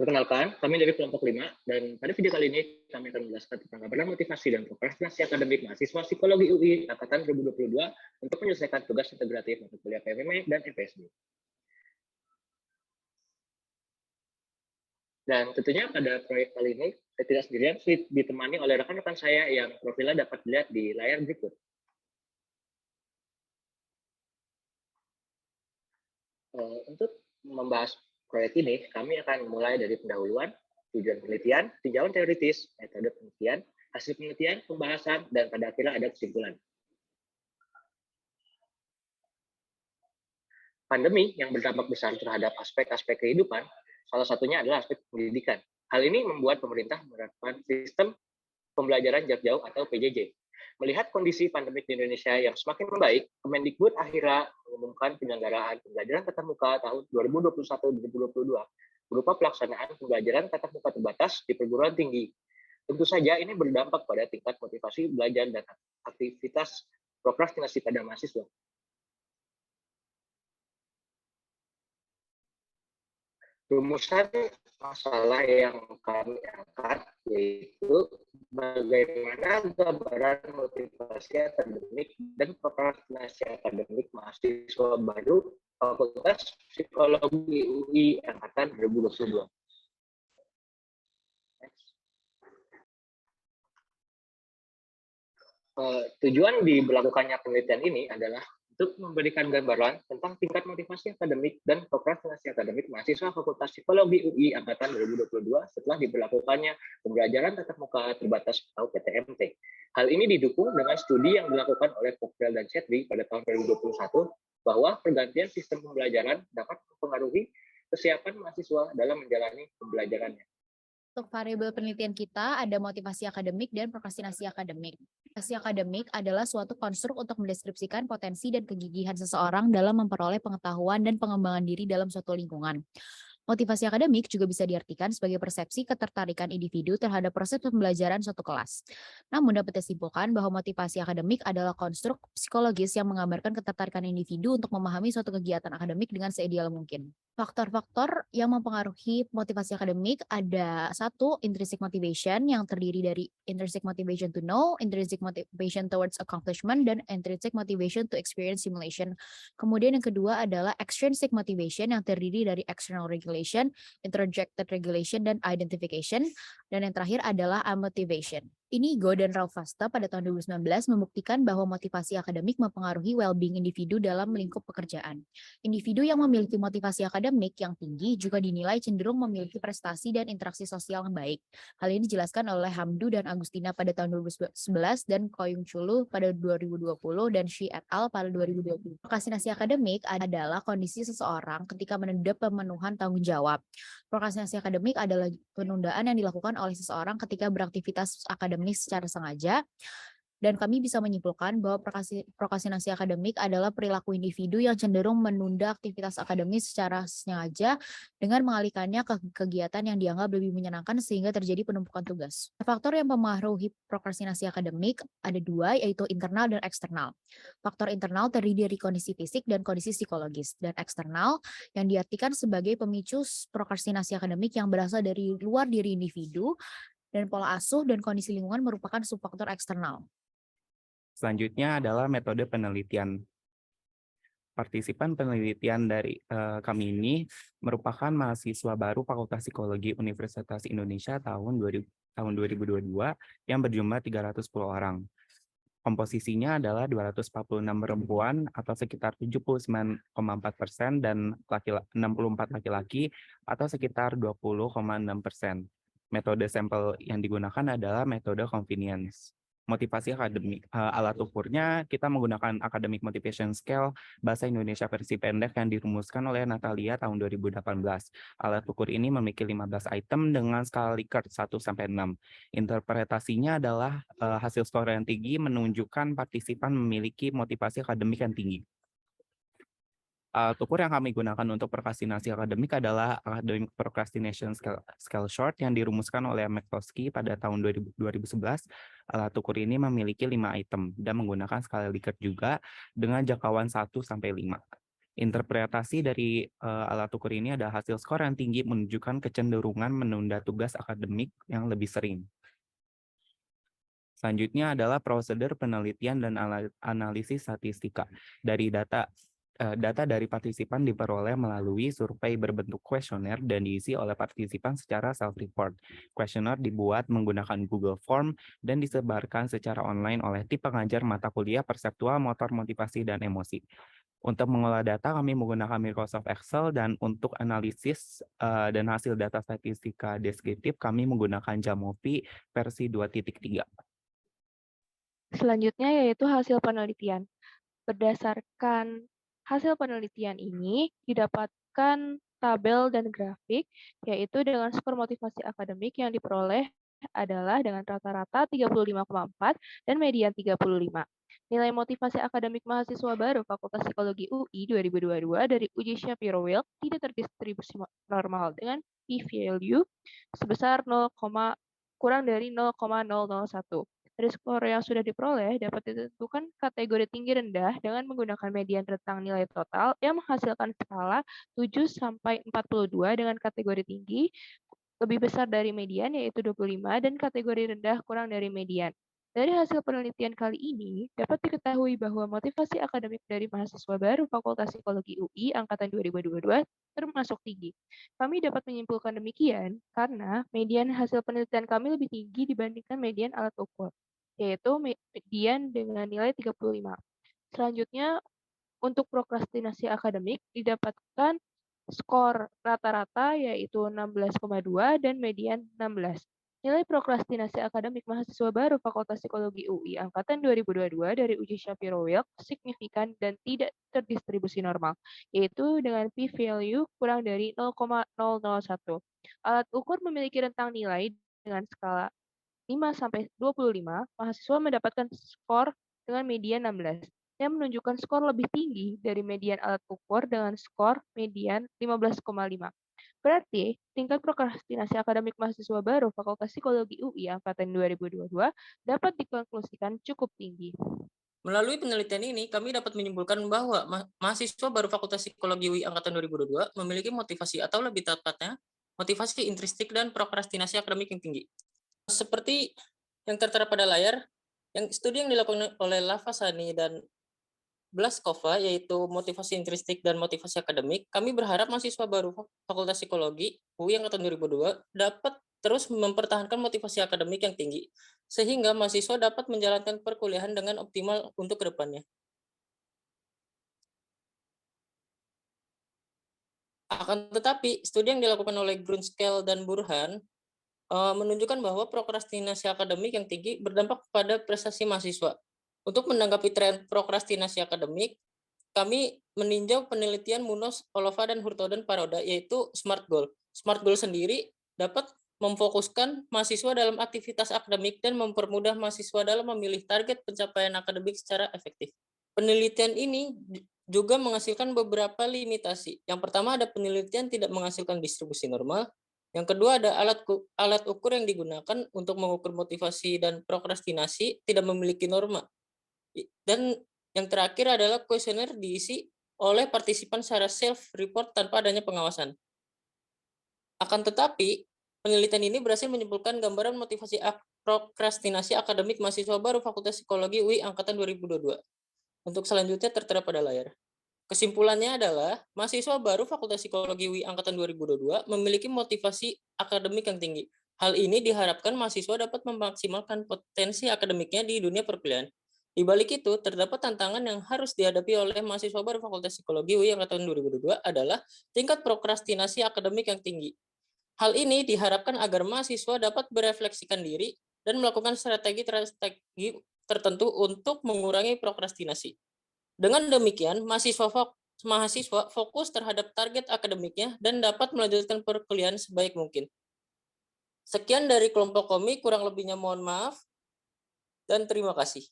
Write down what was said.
Perkenalkan, kami dari kelompok 5, dan pada video kali ini kami akan menjelaskan tentang gambaran motivasi dan prokrastinasi akademik mahasiswa Psikologi UI Angkatan 2022 untuk menyelesaikan tugas integratif mata kuliah PMM dan FPSB. Dan tentunya pada proyek kali ini, saya tidak sendirian, ditemani oleh rekan-rekan saya yang profilnya dapat dilihat di layar berikut. Untuk membahas proyek ini, kami akan mulai dari pendahuluan, tujuan penelitian, tinjauan teoritis, metode penelitian, hasil penelitian, pembahasan, dan pada akhirnya ada kesimpulan. Pandemi yang berdampak besar terhadap aspek-aspek kehidupan, salah satunya adalah aspek pendidikan. Hal ini membuat pemerintah menerapkan sistem pembelajaran jarak jauh atau PJJ. Melihat kondisi pandemik di Indonesia yang semakin membaik, Kemendikbud akhirnya mengumumkan penyelenggaraan pembelajaran tatap muka tahun 2021-2022 berupa pelaksanaan pembelajaran tatap muka terbatas di perguruan tinggi. Tentu saja ini berdampak pada tingkat motivasi belajar dan aktivitas prokrastinasi pada mahasiswa. Rumusan masalah yang kami angkat yaitu bagaimana gambaran motivasi akademik dan prokrastinasi akademik mahasiswa baru Fakultas Psikologi UI Angkatan 2022. Tujuan diberlakukannya penelitian ini adalah untuk memberikan gambaran tentang tingkat motivasi akademik dan prokrastinasi akademik mahasiswa Fakultas Psikologi UI Angkatan 2022 setelah diberlakukannya pembelajaran tatap muka terbatas atau PTMT. Hal ini didukung dengan studi yang dilakukan oleh Pokvel dan Chetri pada tahun 2021 bahwa pergantian sistem pembelajaran dapat mempengaruhi kesiapan mahasiswa dalam menjalani pembelajarannya. Untuk variabel penelitian kita ada motivasi akademik dan prokrastinasi akademik. Motivasi akademik adalah suatu konstruk untuk mendeskripsikan potensi dan kegigihan seseorang dalam memperoleh pengetahuan dan pengembangan diri dalam suatu lingkungan. Motivasi akademik juga bisa diartikan sebagai persepsi ketertarikan individu terhadap proses pembelajaran suatu kelas. Namun dapat disimpulkan bahwa motivasi akademik adalah konstruk psikologis yang menggambarkan ketertarikan individu untuk memahami suatu kegiatan akademik dengan seideal mungkin. Faktor-faktor yang mempengaruhi motivasi akademik ada satu, intrinsic motivation yang terdiri dari intrinsic motivation to know, intrinsic motivation towards accomplishment, dan intrinsic motivation to experience simulation. Kemudian yang kedua adalah extrinsic motivation yang terdiri dari external regulation, introjected regulation, dan identification. Dan yang terakhir adalah amotivation. Inigo dan Ralph Fasta pada tahun 2019 membuktikan bahwa motivasi akademik mempengaruhi well-being individu dalam lingkup pekerjaan. Individu yang memiliki motivasi akademik yang tinggi juga dinilai cenderung memiliki prestasi dan interaksi sosial yang baik. Hal ini dijelaskan oleh Hamdu dan Agustina pada tahun 2011 dan Koyung Chulu pada 2020 dan Shi et al. Pada 2020. Prokrastinasi akademik adalah kondisi seseorang ketika menunda pemenuhan tanggung jawab. Prokrastinasi akademik adalah penundaan yang dilakukan oleh seseorang ketika beraktivitas akademis secara sengaja. Dan kami bisa menyimpulkan bahwa prokrastinasi akademik adalah perilaku individu yang cenderung menunda aktivitas akademis secara sengaja dengan mengalihkannya ke kegiatan yang dianggap lebih menyenangkan sehingga terjadi penumpukan tugas. Faktor yang mempengaruhi prokrastinasi akademik ada dua, yaitu internal dan eksternal. Faktor internal terdiri dari kondisi fisik dan kondisi psikologis, dan eksternal yang diartikan sebagai pemicu prokrastinasi akademik yang berasal dari luar diri individu, dan pola asuh dan kondisi lingkungan merupakan subfaktor eksternal. Selanjutnya adalah metode penelitian. Partisipan penelitian dari kami ini merupakan mahasiswa baru Fakultas Psikologi Universitas Indonesia tahun 2022 yang berjumlah 310 orang. Komposisinya adalah 246 perempuan atau sekitar 79,4% dan 64 laki-laki atau sekitar 20,6%. Metode sampel yang digunakan adalah metode convenience. Motivasi akademik, alat ukurnya kita menggunakan Academic Motivation Scale Bahasa Indonesia versi pendek yang dirumuskan oleh Natalia tahun 2018. Alat ukur ini memiliki 15 item dengan skala Likert 1-6. Interpretasinya adalah hasil skor yang tinggi menunjukkan partisipan memiliki motivasi akademik yang tinggi. Ukur yang kami gunakan untuk prokrastinasi akademik adalah Academic Procrastination Scale Short yang dirumuskan oleh McCloskey pada tahun 2011. Alat ukur ini memiliki 5 item dan menggunakan skala Likert juga dengan jangkauan 1-5. Interpretasi dari alat ukur ini ada hasil skor yang tinggi menunjukkan kecenderungan menunda tugas akademik yang lebih sering. Selanjutnya adalah prosedur penelitian dan analisis statistika. Dari data dari partisipan diperoleh melalui survei berbentuk kuesioner dan diisi oleh partisipan secara self-report. Kuesioner dibuat menggunakan Google Form dan disebarkan secara online oleh tim pengajar mata kuliah perseptual, motor, motivasi, dan emosi. Untuk mengolah data, kami menggunakan Microsoft Excel, dan untuk analisis dan hasil data statistika deskriptif, kami menggunakan Jamovi versi 2.3. Selanjutnya yaitu hasil penelitian. Berdasarkan hasil penelitian ini didapatkan tabel dan grafik, yaitu dengan skor motivasi akademik yang diperoleh adalah dengan rata-rata 35,4 dan median 35. Nilai motivasi akademik mahasiswa baru Fakultas Psikologi UI 2022 dari uji Shapiro-Wilk tidak terdistribusi normal dengan p-value sebesar kurang dari 0,001. Dari skor yang sudah diperoleh dapat ditentukan kategori tinggi rendah dengan menggunakan median rentang nilai total yang menghasilkan skala 7 sampai 42 dengan kategori tinggi lebih besar dari median yaitu 25 dan kategori rendah kurang dari median. Dari hasil penelitian kali ini, dapat diketahui bahwa motivasi akademik dari mahasiswa baru Fakultas Psikologi UI angkatan 2022 termasuk tinggi. Kami dapat menyimpulkan demikian karena median hasil penelitian kami lebih tinggi dibandingkan median alat ukur, yaitu median dengan nilai 35. Selanjutnya, untuk prokrastinasi akademik didapatkan skor rata-rata yaitu 16,2 dan median 16. Nilai prokrastinasi akademik mahasiswa baru Fakultas Psikologi UI angkatan 2022 dari uji Shapiro-Wilk signifikan dan tidak terdistribusi normal, yaitu dengan p-value kurang dari 0,001. Alat ukur memiliki rentang nilai dengan skala 5 sampai 25, mahasiswa mendapatkan skor dengan median 16 yang menunjukkan skor lebih tinggi dari median alat ukur dengan skor median 15,5. Berarti, tingkat prokrastinasi akademik mahasiswa baru Fakultas Psikologi UI angkatan 2022 dapat dikonklusikan cukup tinggi. Melalui penelitian ini, kami dapat menyimpulkan bahwa mahasiswa baru Fakultas Psikologi UI angkatan 2022 memiliki motivasi atau lebih tepatnya, motivasi intrinsik dan prokrastinasi akademik yang tinggi. Seperti yang tertera pada layar, studi yang dilakukan oleh Lavasani dan Blaskova, yaitu motivasi intrinsik dan motivasi akademik, kami berharap mahasiswa baru Fakultas Psikologi UI angkatan 2022 dapat terus mempertahankan motivasi akademik yang tinggi, sehingga mahasiswa dapat menjalankan perkuliahan dengan optimal untuk kedepannya. Akan tetapi, studi yang dilakukan oleh Grunskell dan Burhan menunjukkan bahwa prokrastinasi akademik yang tinggi berdampak pada prestasi mahasiswa. Untuk menanggapi tren prokrastinasi akademik, kami meninjau penelitian Munoz, Olova, dan Hurtado Paroda, yaitu SMART Goal. SMART Goal sendiri dapat memfokuskan mahasiswa dalam aktivitas akademik dan mempermudah mahasiswa dalam memilih target pencapaian akademik secara efektif. Penelitian ini juga menghasilkan beberapa limitasi. Yang pertama, ada penelitian tidak menghasilkan distribusi normal. Yang kedua, ada alat ukur yang digunakan untuk mengukur motivasi dan prokrastinasi tidak memiliki norma. Dan yang terakhir adalah kuesioner diisi oleh partisipan secara self-report tanpa adanya pengawasan. Akan tetapi, penelitian ini berhasil menyimpulkan gambaran motivasi prokrastinasi akademik mahasiswa baru Fakultas Psikologi UI angkatan 2022. Untuk selanjutnya tertera pada layar. Kesimpulannya adalah, mahasiswa baru Fakultas Psikologi UI angkatan 2022 memiliki motivasi akademik yang tinggi. Hal ini diharapkan mahasiswa dapat memaksimalkan potensi akademiknya di dunia perkuliahan. Di balik itu, terdapat tantangan yang harus dihadapi oleh mahasiswa baru Fakultas Psikologi UI angkatan 2022 adalah tingkat prokrastinasi akademik yang tinggi. Hal ini diharapkan agar mahasiswa dapat berefleksikan diri dan melakukan strategi tertentu untuk mengurangi prokrastinasi. Dengan demikian, mahasiswa fokus terhadap target akademiknya dan dapat melanjutkan perkuliahan sebaik mungkin. Sekian dari kelompok kami, kurang lebihnya mohon maaf, dan terima kasih.